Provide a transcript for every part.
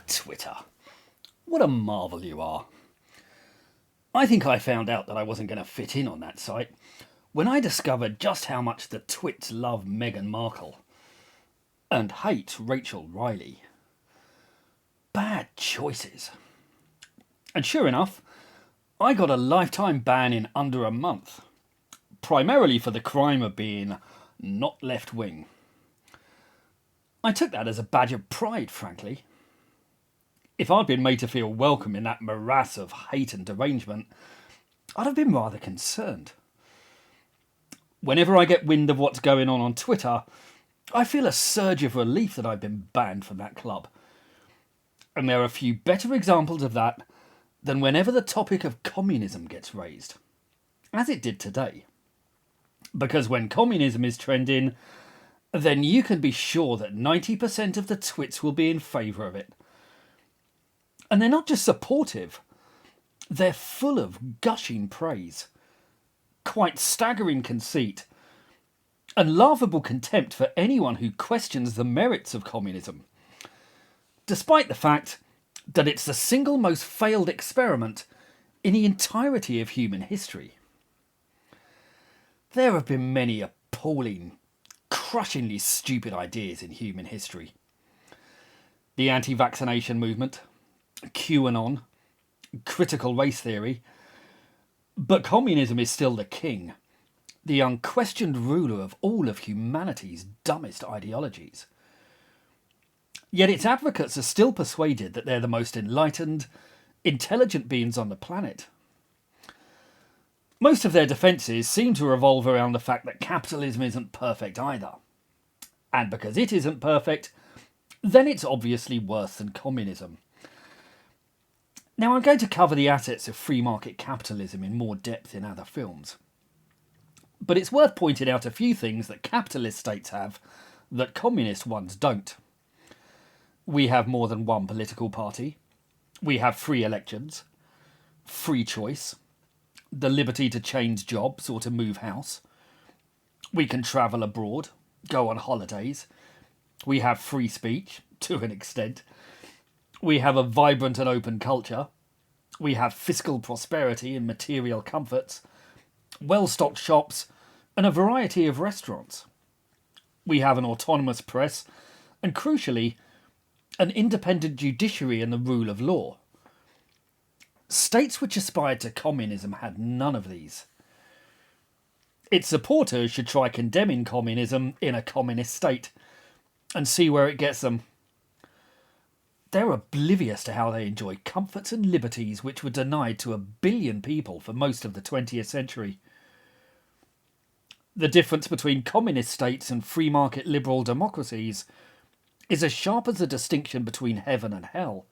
Twitter. What a marvel you are. I think I found out that I wasn't going to fit in on that site when I discovered just how much the twits love Meghan Markle and hate Rachel Riley. Bad choices. And sure enough, I got a lifetime ban in under a month, primarily for the crime of being not left-wing. I took that as a badge of pride, frankly. If I'd been made to feel welcome in that morass of hate and derangement, I'd have been rather concerned. Whenever I get wind of what's going on Twitter, I feel a surge of relief that I've been banned from that club. And there are a few better examples of that than whenever the topic of communism gets raised, as it did today. Because when communism is trending, then you can be sure that 90% of the twits will be in favour of it. And they're not just supportive, they're full of gushing praise, quite staggering conceit, and laughable contempt for anyone who questions the merits of communism, despite the fact that it's the single most failed experiment in the entirety of human history. There have been many appalling, crushingly stupid ideas in human history. The anti-vaccination movement, QAnon, critical race theory, but communism is still the king, the unquestioned ruler of all of humanity's dumbest ideologies. Yet its advocates are still persuaded that they're the most enlightened, intelligent beings on the planet. Most of their defences seem to revolve around the fact that capitalism isn't perfect either. And because it isn't perfect, then it's obviously worse than communism. Now, I'm going to cover the assets of free market capitalism in more depth in other films. But it's worth pointing out a few things that capitalist states have that communist ones don't. We have more than one political party. We have free elections, free choice, the liberty to change jobs or to move house. We can travel abroad, go on holidays. We have free speech, to an extent. We have a vibrant and open culture. We have fiscal prosperity and material comforts, well-stocked shops, and a variety of restaurants. We have an autonomous press, and crucially, an independent judiciary and the rule of law. States which aspired to communism had none of these. Its supporters should try condemning communism in a communist state and see where it gets them. They're oblivious to how they enjoy comforts and liberties which were denied to 1 billion people for most of the 20th century. The difference between communist states and free market liberal democracies is as sharp as the distinction between heaven and hell.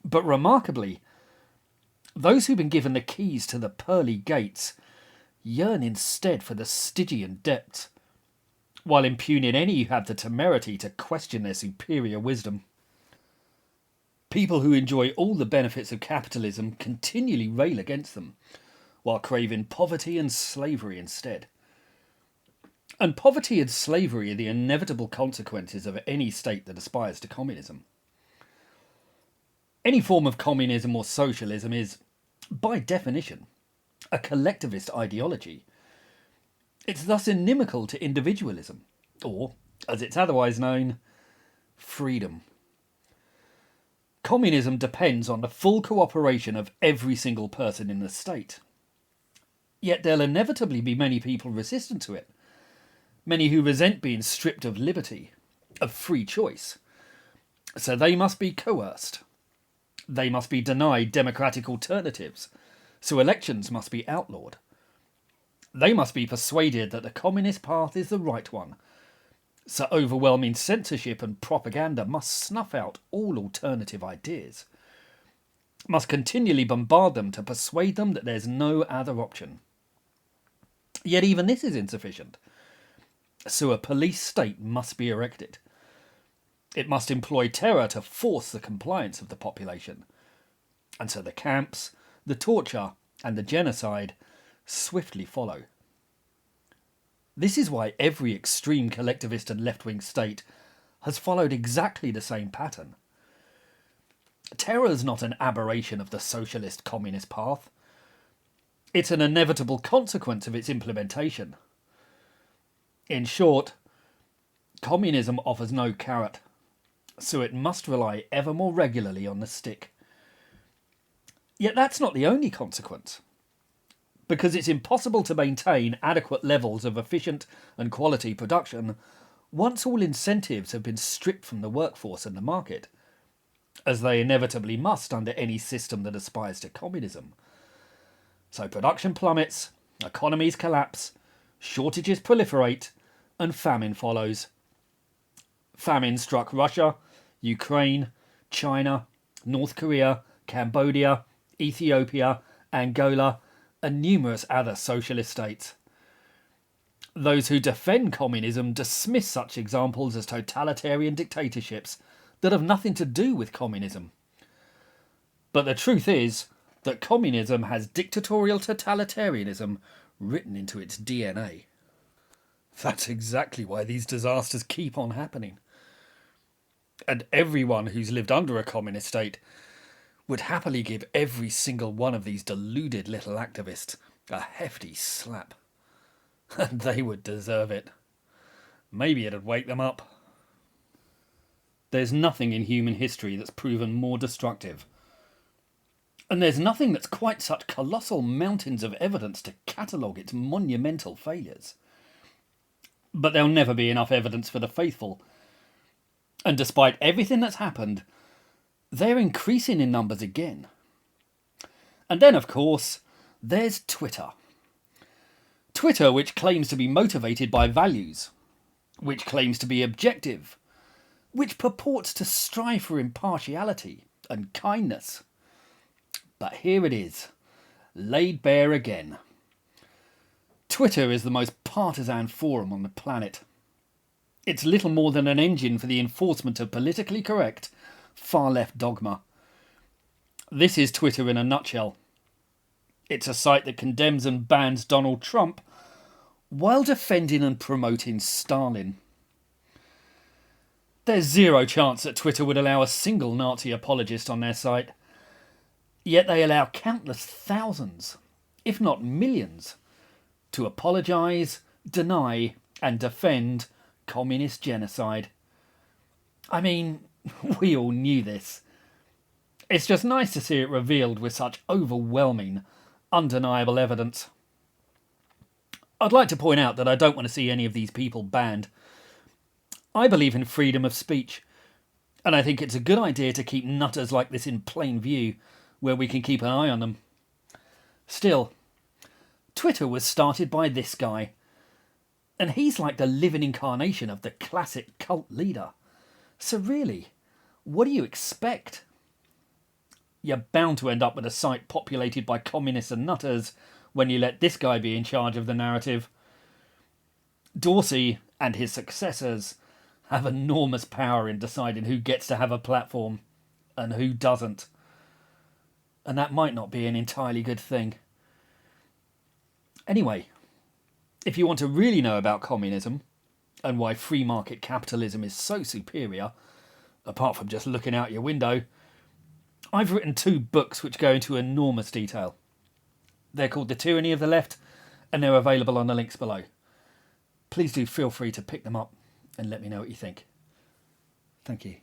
But remarkably, those who've been given the keys to the pearly gates yearn instead for the Stygian depths, while impugning any who have the temerity to question their superior wisdom. People who enjoy all the benefits of capitalism continually rail against them, while craving poverty and slavery instead. And poverty and slavery are the inevitable consequences of any state that aspires to communism. Any form of communism or socialism is, by definition, a collectivist ideology. It's thus inimical to individualism, or, as it's otherwise known, freedom. Communism depends on the full cooperation of every single person in the state. Yet there'll inevitably be many people resistant to it, many who resent being stripped of liberty, of free choice. So they must be coerced. They must be denied democratic alternatives, so elections must be outlawed. They must be persuaded that the communist path is the right one, so overwhelming censorship and propaganda must snuff out all alternative ideas, must continually bombard them to persuade them that there's no other option. Yet even this is insufficient, so a police state must be erected. It must employ terror to force the compliance of the population. And so the camps, the torture, and the genocide swiftly follow. This is why every extreme collectivist and left-wing state has followed exactly the same pattern. Terror's not an aberration of the socialist communist path. It's an inevitable consequence of its implementation. In short, communism offers no carrot, so it must rely ever more regularly on the stick. Yet that's not the only consequence, because it's impossible to maintain adequate levels of efficient and quality production once all incentives have been stripped from the workforce and the market, as they inevitably must under any system that aspires to communism. So production plummets, economies collapse, shortages proliferate, and famine follows. Famine struck Russia, Ukraine, China, North Korea, Cambodia, Ethiopia, Angola, and numerous other socialist states. Those who defend communism dismiss such examples as totalitarian dictatorships that have nothing to do with communism. But the truth is that communism has dictatorial totalitarianism written into its DNA. That's exactly why these disasters keep on happening. And everyone who's lived under a communist state would happily give every single one of these deluded little activists a hefty slap. And they would deserve it. Maybe it'd wake them up. There's nothing in human history that's proven more destructive. And there's nothing that's quite such colossal mountains of evidence to catalogue its monumental failures. But there'll never be enough evidence for the faithful. And despite everything that's happened, they're increasing in numbers again. And then, of course, there's Twitter. Twitter, which claims to be motivated by values, which claims to be objective, which purports to strive for impartiality and kindness. But here it is, laid bare again. Twitter is the most partisan forum on the planet. It's little more than an engine for the enforcement of politically correct, far-left dogma. This is Twitter in a nutshell. It's a site that condemns and bans Donald Trump while defending and promoting Stalin. There's zero chance that Twitter would allow a single Nazi apologist on their site. Yet they allow countless thousands, if not millions, to apologise, deny and defend communist genocide. I mean, we all knew this. It's just nice to see it revealed with such overwhelming, undeniable evidence. I'd like to point out that I don't want to see any of these people banned. I believe in freedom of speech, and I think it's a good idea to keep nutters like this in plain view, where we can keep an eye on them. Still, Twitter was started by this guy, and he's like the living incarnation of the classic cult leader. So really, what do you expect? You're bound to end up with a site populated by communists and nutters when you let this guy be in charge of the narrative. Dorsey and his successors have enormous power in deciding who gets to have a platform and who doesn't. And that might not be an entirely good thing. Anyway, if you want to really know about communism and why free market capitalism is so superior, apart from just looking out your window, I've written 2 books which go into enormous detail. They're called The Tyranny of the Left, and they're available on the links below. Please do feel free to pick them up and let me know what you think. Thank you.